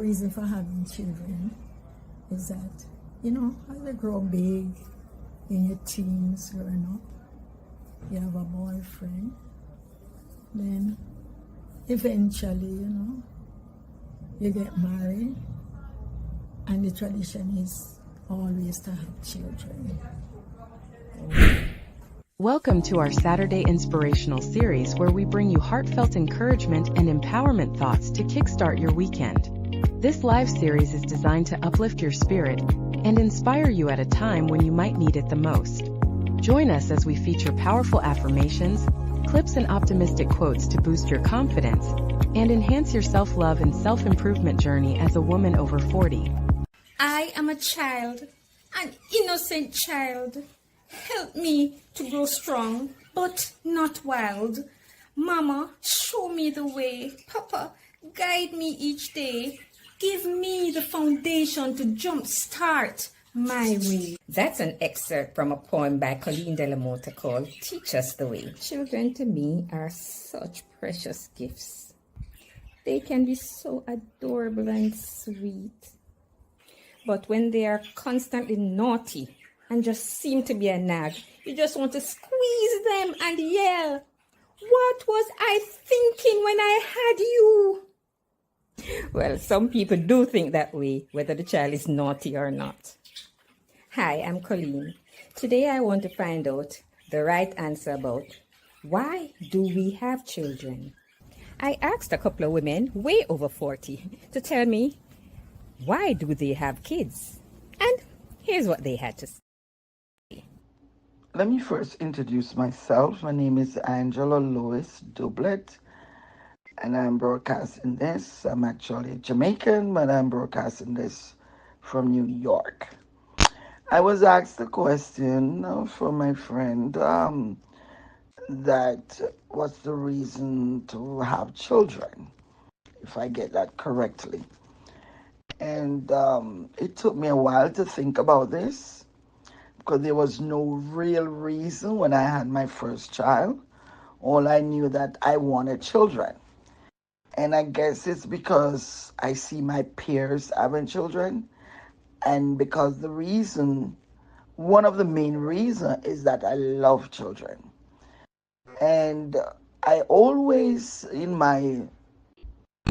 reason for having children is that, as they grow big, in your teens, growing up, you have a boyfriend, then eventually, you get married, and the tradition is always to have children. Welcome to our Saturday inspirational series where we bring you heartfelt encouragement and empowerment thoughts to kickstart your weekend. This live series is designed to uplift your spirit and inspire you at a time when you might need it the most. Join us as we feature powerful affirmations, clips and optimistic quotes to boost your confidence and enhance your self-love and self-improvement journey as a woman over 40. I am a child, an innocent child. Help me to grow strong, but not wild. Mama, show me the way. Papa, guide me each day. Give me the foundation to jumpstart my way. That's an excerpt from a poem by Colleen Creary-Delamotta called Teach Us the Way. Children to me are such precious gifts. They can be so adorable and sweet. But when they are constantly naughty and just seem to be a nag, you just want to squeeze them and yell, "What was I thinking when I had you?" Well, some people do think that way, whether the child is naughty or not. Hi, I'm Colleen. Today I want to find out the right answer about why do we have children? I asked a couple of women way over 40 to tell me why do they have kids? And here's what they had to say. Let me first introduce myself. My name is Angela Lois Doublet, and I'm broadcasting this. I'm actually Jamaican, but I'm broadcasting this from New York. I was asked a question from my friend that what's the reason to have children, if I get that correctly. And it took me a while to think about this because there was no real reason when I had my first child. All I knew that I wanted children. And I guess it's because I see my peers having children. And because one of the main reasons is that I love children. And I always, in my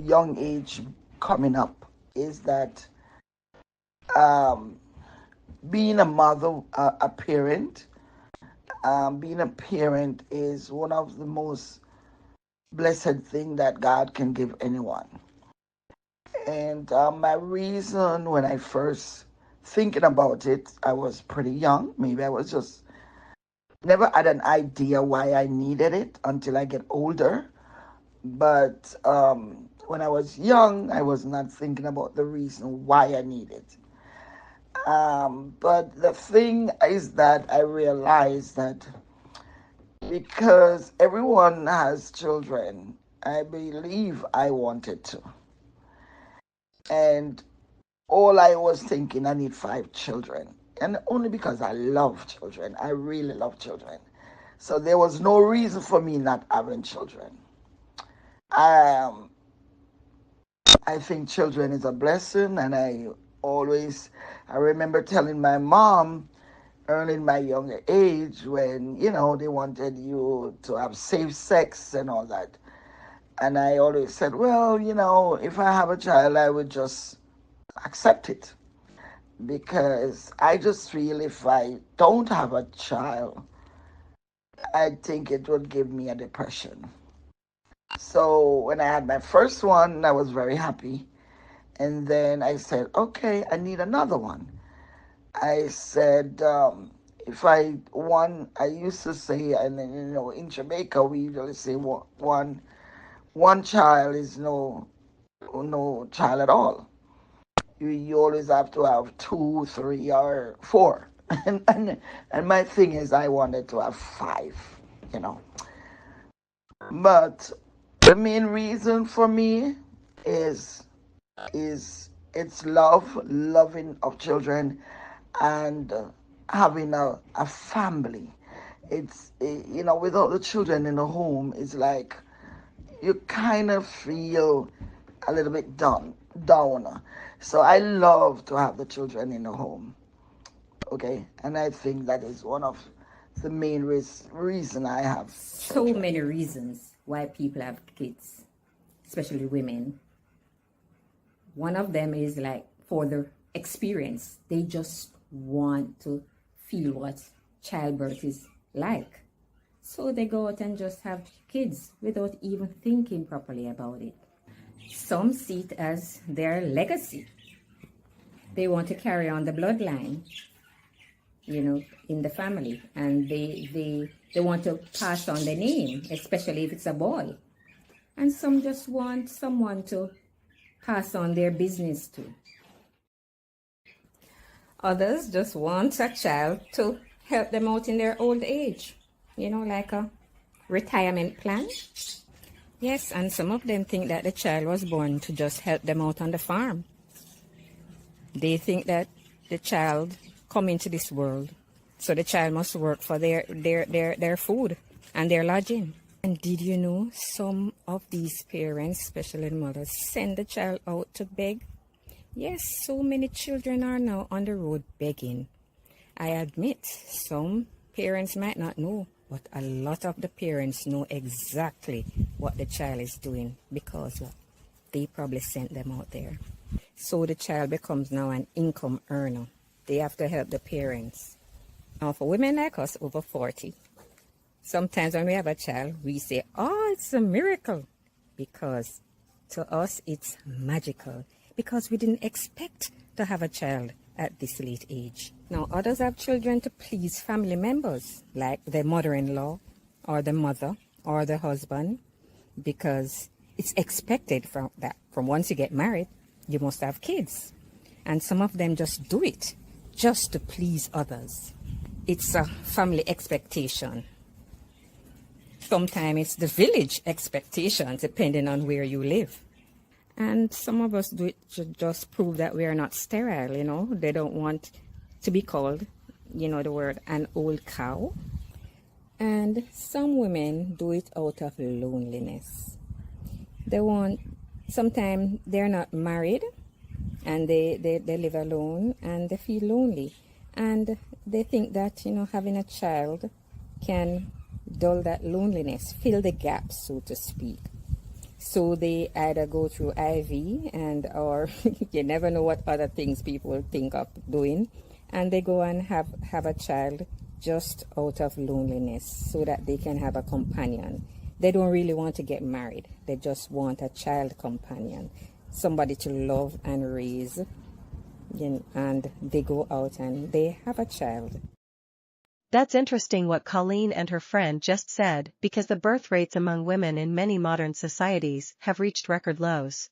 young age coming up, is that being a mother, a parent, being a parent is one of the most blessed things that God can give anyone. And my reason when I first thinking about it, I was pretty young. Maybe I was just never had an idea why I needed it until I get older. But when I was young, I was not thinking about the reason why I need it. But the thing is that I realized that because everyone has children, I believe I wanted to. And all I was thinking, I need 5 children. And only because I love children. I really love children. So there was no reason for me not having children. I think children is a blessing, and I remember telling my mom early in my younger age when, they wanted you to have safe sex and all that. And I always said, well, if I have a child, I would just accept it. Because I just feel if I don't have a child, I think it would give me a depression. So when I had my first one, I was very happy. And then I said, okay, I need another one. I said, I used to say, and then, in Jamaica, we usually say one child is no child at all. You always have to have 2, 3, or 4. And my thing is I wanted to have 5, But the main reason for me is it's loving of children and having a family. It's, without the children in the home, it's like you kind of feel a little bit done. down. So I love to have the children in the home. Okay, and I think that is one of the main reason I have So children. many reasons why people have kids, especially women. One of them is like for the experience. They just want to feel what childbirth is like. So they go out and just have kids without even thinking properly about it. Some see it as their legacy. They want to carry on the bloodline, in the family, and they want to pass on the name, especially if it's a boy. And some just want someone to pass on their business to. Others just want a child to help them out in their old age, like a retirement plan. Yes, and some of them think that the child was born to just help them out on the farm. They think that the child come into this world, so the child must work for their food and their lodging. And did you know some of these parents, especially the mothers, send the child out to beg? Yes, so many children are now on the road begging. I admit some parents might not know, but a lot of the parents know exactly what the child is doing because they probably sent them out there. So the child becomes now an income earner. They have to help the parents. Now for women like us over 40, sometimes when we have a child, we say, oh, it's a miracle. Because to us, it's magical. Because we didn't expect to have a child at this late age. Now, others have children to please family members, like their mother-in-law, or the mother, or the husband, because it's expected from once you get married, you must have kids. And some of them just do it, just to please others. It's a family expectation. Sometimes it's the village expectation, depending on where you live. And some of us do it to just prove that we are not sterile, They don't want to be called, the word, an old cow. And some women do it out of loneliness. Sometimes they're not married and they live alone and they feel lonely. And they think that, having a child can dull that loneliness, fill the gap, so to speak. So they either go through IV or you never know what other things people think of doing. And they go and have a child just out of loneliness so that they can have a companion. They don't really want to get married. They just want a child companion, somebody to love and raise. And they go out and they have a child. That's interesting what Colleen and her friend just said, because the birth rates among women in many modern societies have reached record lows.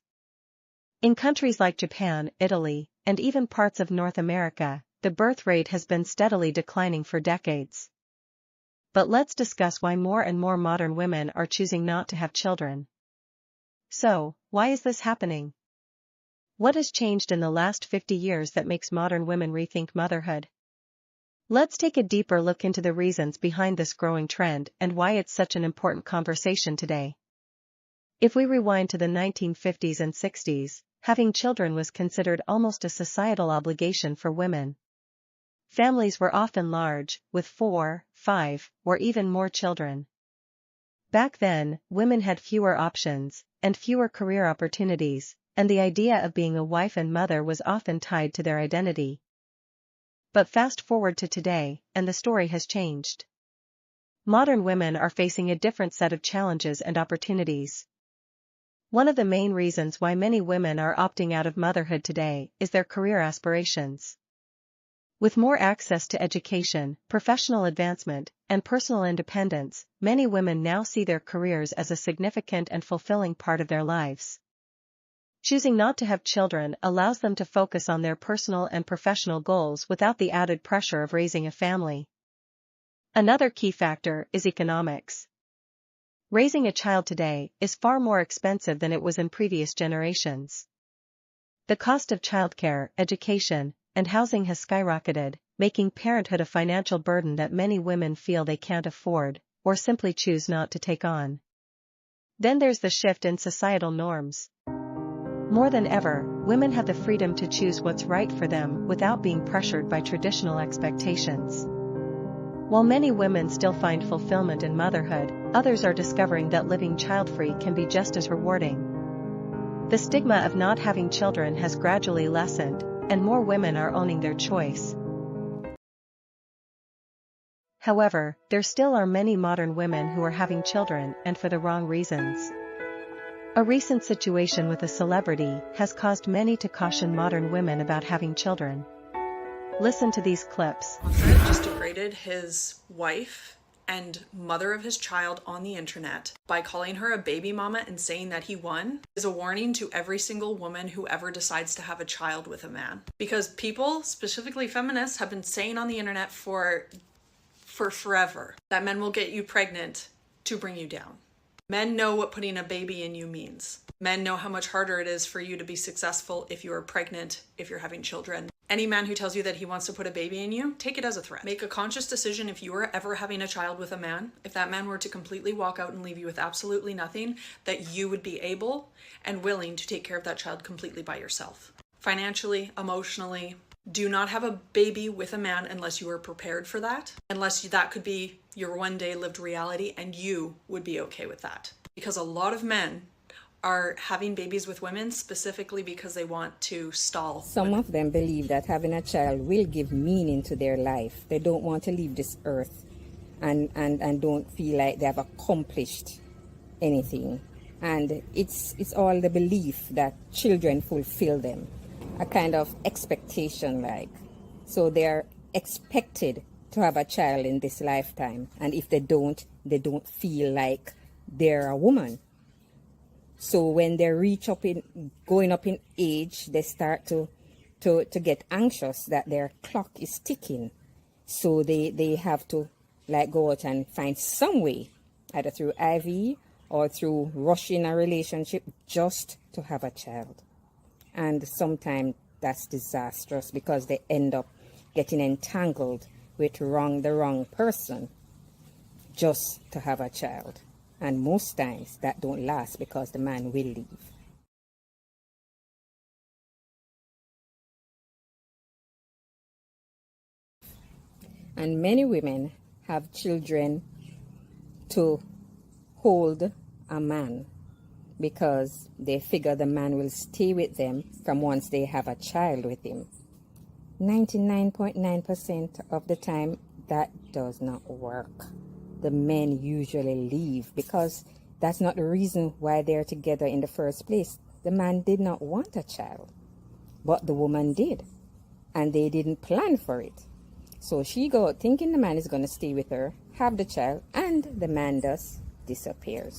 In countries like Japan, Italy, and even parts of North America, the birth rate has been steadily declining for decades. But let's discuss why more and more modern women are choosing not to have children. So, why is this happening? What has changed in the last 50 years that makes modern women rethink motherhood? Let's take a deeper look into the reasons behind this growing trend and why it's such an important conversation today. If we rewind to the 1950s and 60s, having children was considered almost a societal obligation for women. Families were often large, with 4, 5, or even more children. Back then, women had fewer options, and fewer career opportunities, and the idea of being a wife and mother was often tied to their identity. But fast forward to today, and the story has changed. Modern women are facing a different set of challenges and opportunities. One of the main reasons why many women are opting out of motherhood today is their career aspirations. With more access to education, professional advancement, and personal independence, many women now see their careers as a significant and fulfilling part of their lives. Choosing not to have children allows them to focus on their personal and professional goals without the added pressure of raising a family. Another key factor is economics. Raising a child today is far more expensive than it was in previous generations. The cost of childcare, education, and housing has skyrocketed, making parenthood a financial burden that many women feel they can't afford, or simply choose not to take on. Then there's the shift in societal norms. More than ever, women have the freedom to choose what's right for them without being pressured by traditional expectations. While many women still find fulfillment in motherhood, others are discovering that living child-free can be just as rewarding. The stigma of not having children has gradually lessened, and more women are owning their choice. However, there still are many modern women who are having children and for the wrong reasons. A recent situation with a celebrity has caused many to caution modern women about having children. Listen to these clips. Just degraded his wife and mother of his child on the internet by calling her a baby mama and saying that he won is a warning to every single woman who ever decides to have a child with a man. Because people, specifically feminists, have been saying on the internet for forever that men will get you pregnant to bring you down. Men know what putting a baby in you means. Men know how much harder it is for you to be successful if you are pregnant, if you're having children. Any man who tells you that he wants to put a baby in you, take it as a threat. Make a conscious decision if you are ever having a child with a man, if that man were to completely walk out and leave you with absolutely nothing, that you would be able and willing to take care of that child completely by yourself. Financially, emotionally. Do not have a baby with a man unless you are prepared for that, unless that could be your one day lived reality and you would be okay with that. Because a lot of men are having babies with women specifically because they want to stall. Some of them believe that having a child will give meaning to their life. They don't want to leave this earth and don't feel like they have accomplished anything. And it's all the belief that children fulfill them. A kind of expectation, like. So they're expected to have a child in this lifetime. And if they don't feel like they're a woman. So when they going up in age, they start to get anxious that their clock is ticking. So they have to like go out and find some way, either through IV or through rushing a relationship just to have a child. And sometimes that's disastrous because they end up getting entangled with the wrong person just to have a child. And most times that don't last because the man will leave. And many women have children to hold a man because they figure the man will stay with them from once they have a child with him. 99.9% of the time, that does not work. The men usually leave because that's not the reason why they're together in the first place. The man did not want a child, but the woman did, and they didn't plan for it. So she go out thinking the man is going to stay with her, have the child, and the man does disappears.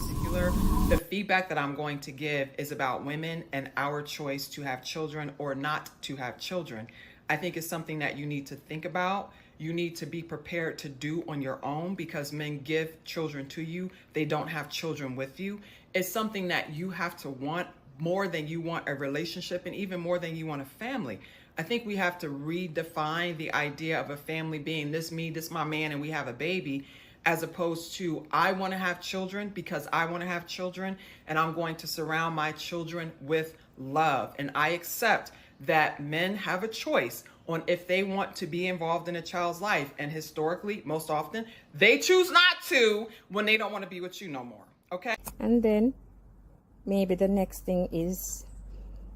The feedback that I'm going to give is about women and our choice to have children or not to have children. I think it's something that you need to think about. You need to be prepared to do on your own because men give children to you. They don't have children with you. It's something that you have to want more than you want a relationship and even more than you want a family. I think we have to redefine the idea of a family being this me, this my man, and we have a baby, as opposed to I want to have children because I want to have children and I'm going to surround my children with love. And I accept that men have a choice on if they want to be involved in a child's life. And historically, most often, they choose not to when they don't want to be with you no more. Okay? And then maybe the next thing is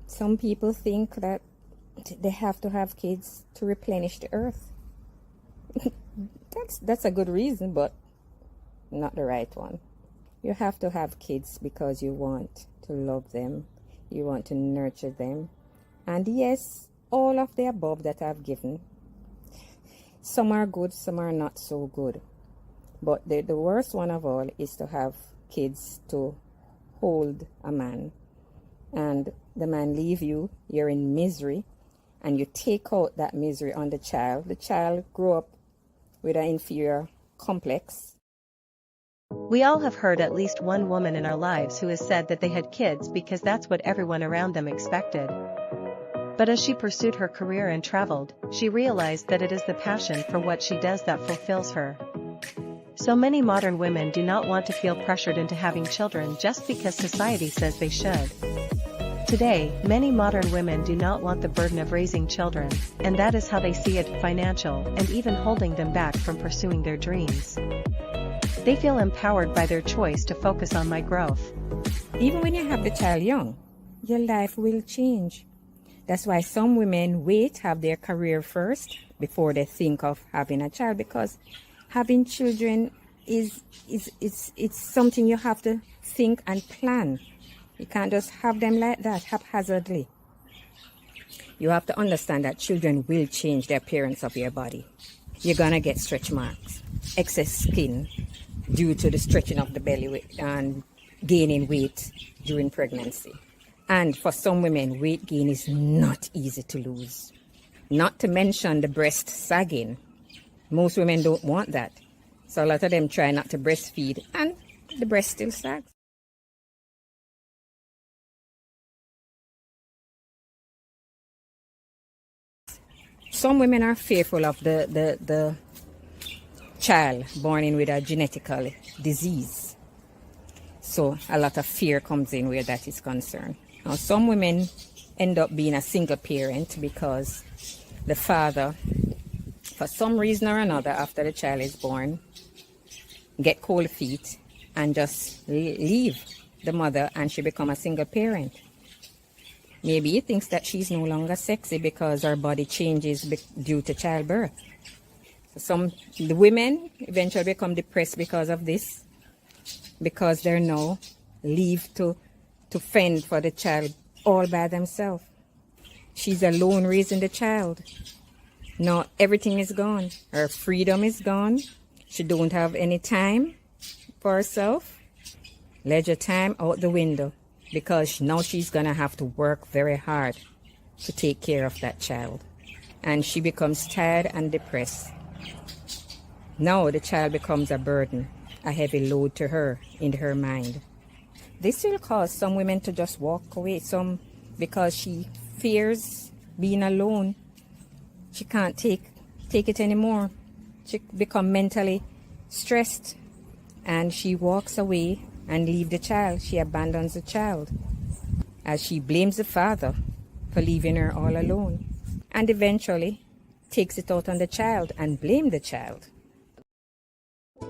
some people think that they have to have kids to replenish the earth. That's a good reason, but not the right one. You have to have kids because you want to love them, you want to nurture them. And yes, all of the above that I've given, some are good, some are not so good. But the worst one of all is to have kids to hold a man. And the man leave you, you're in misery, and you take out that misery on the child. The child grow up with an inferior complex. We all have heard at least one woman in our lives who has said that they had kids because that's what everyone around them expected. But as she pursued her career and traveled, she realized that it is the passion for what she does that fulfills her. So many modern women do not want to feel pressured into having children just because society says they should. Today, many modern women do not want the burden of raising children, and that is how they see it, financial and even holding them back from pursuing their dreams. They feel empowered by their choice to focus on my growth. Even when you have the child young, your life will change. That's why some women have their career first before they think of having a child, because having children is something you have to think and plan. You can't just have them like that, haphazardly. You have to understand that children will change the appearance of your body. You're gonna get stretch marks, excess skin due to the stretching of the belly and gaining weight during pregnancy. And for some women, weight gain is not easy to lose. Not to mention the breast sagging. Most women don't want that. So a lot of them try not to breastfeed and the breast still sags. Some women are fearful of the child born in with a genetical disease. So a lot of fear comes in where that is concerned. Now, some women end up being a single parent because the father, for some reason or another, after the child is born, get cold feet and just leave the mother, and she become a single parent. Maybe he thinks that she's no longer sexy because her body changes due to childbirth. The women eventually become depressed because of this, because they're now leave to fend for the child all by themselves. She's alone raising the child. Now everything is gone. Her freedom is gone. She don't have any time for herself. Leisure time out the window, because now she's gonna have to work very hard to take care of that child. And she becomes tired and depressed. Now the child becomes a burden, a heavy load to her in her mind. This will cause some women to just walk away, some because she fears being alone. She can't take it anymore. She become mentally stressed and she walks away and leave the child. She abandons the child as she blames the father for leaving her all alone, and eventually takes it out on the child and blame the child.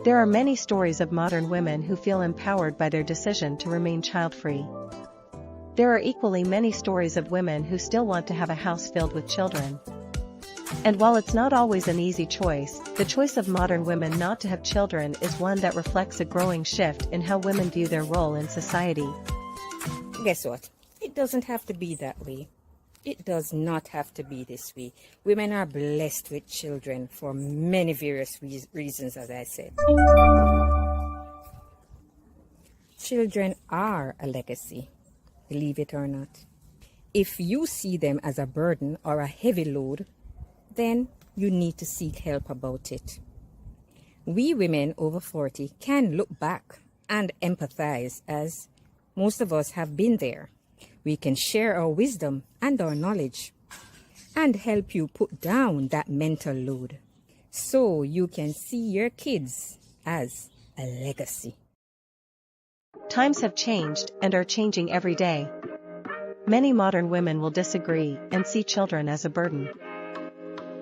There are many stories of modern women who feel empowered by their decision to remain child-free. There are equally many stories of women who still want to have a house filled with children. And while it's not always an easy choice, the choice of modern women not to have children is one that reflects a growing shift in how women view their role in society. Guess what? It doesn't have to be that way. It does not have to be this way. Women are blessed with children for many various reasons, as I said. Children are a legacy, believe it or not. If you see them as a burden or a heavy load, then you need to seek help about it. We women over 40 can look back and empathize, as most of us have been there. We can share our wisdom and our knowledge and help you put down that mental load so you can see your kids as a legacy. Times have changed and are changing every day. Many modern women will disagree and see children as a burden.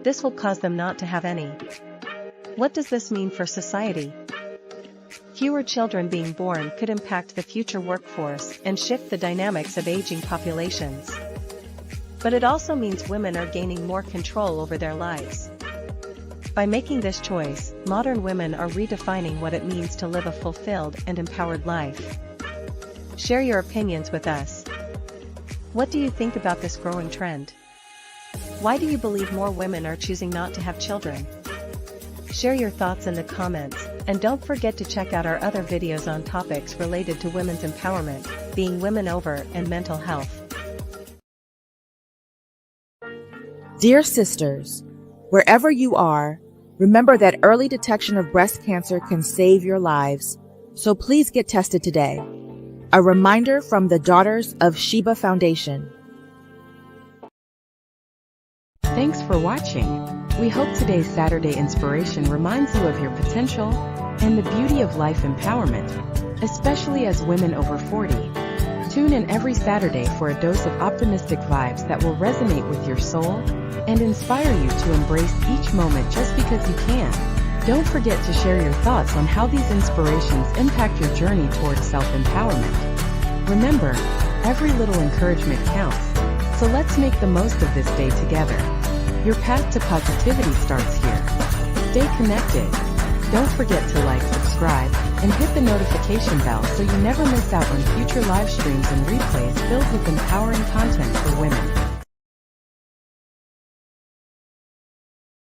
This will cause them not to have any. What does this mean for society? Fewer children being born could impact the future workforce and shift the dynamics of aging populations. But it also means women are gaining more control over their lives. By making this choice, modern women are redefining what it means to live a fulfilled and empowered life. Share your opinions with us. What do you think about this growing trend? Why do you believe more women are choosing not to have children? Share your thoughts in the comments, and don't forget to check out our other videos on topics related to women's empowerment, being women over, and mental health. Dear sisters, wherever you are, remember that early detection of breast cancer can save your lives, so please get tested today. A reminder from the Daughters of Sheba Foundation. Thanks for watching. We hope today's Saturday inspiration reminds you of your potential and the beauty of life empowerment, especially as women over 40. Tune in every Saturday for a dose of optimistic vibes that will resonate with your soul and inspire you to embrace each moment just because you can. Don't forget to share your thoughts on how these inspirations impact your journey towards self-empowerment. Remember, every little encouragement counts, so let's make the most of this day together. Your path to positivity starts here. Stay connected. Don't forget to like, subscribe, and hit the notification bell so you never miss out on future live streams and replays filled with empowering content for women.